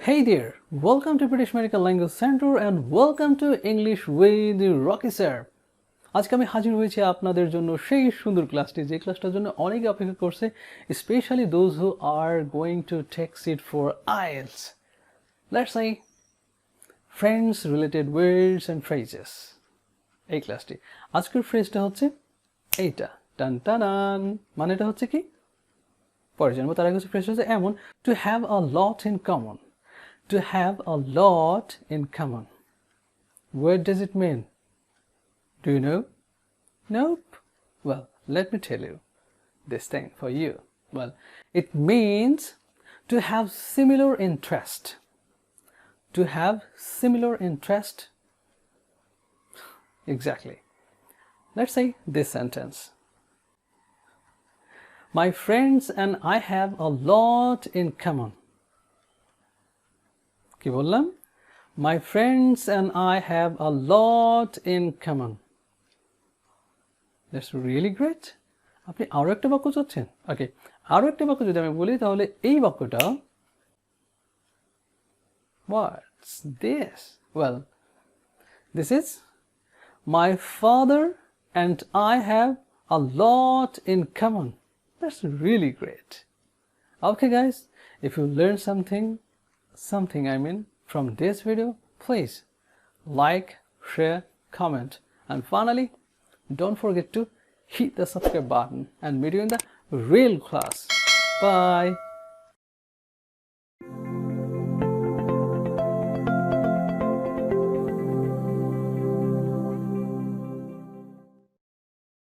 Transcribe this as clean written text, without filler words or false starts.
Hey there, welcome to British Medical Language Center and welcome to English with Rocky Sir. আজকে আমি হাজির হয়েছি আপনাদের জন্য সেই সুন্দর ক্লাসটি যে ক্লাসটার জন্য অনেকে অপেক্ষা করছে, especially those who are going to take it for IELTS. Let's say friends related words and phrases. এই ক্লাসটি আজকের ফ্রেজটা হচ্ছে এইটা, টান টানান, মানেটা হচ্ছে কি পরে জানবো। তার আগে ফ্রেজ হচ্ছে এমন, to have a lot in common. To have a lot in common. What does it mean? Do you know? Nope. Well, let me tell you this thing for you. Well, it means to have similar interest. To have similar interest. Exactly. Let's say this sentence. My friends and I have a lot in common. কি বললাম? My friends and I have a lot in common. That's really great. আপনি আরো একটা বাক্য চাচ্ছেন? ওকে, আরো একটা বাক্য যদি আমি বলি তাহলে এই বাক্যটা, what's this? Well, this is my father and I have a lot in common. That's really great. Okay guys, if you learned something from this video, please like, share, comment, and finally don't forget to hit the subscribe button and meet you in the real class. Bye.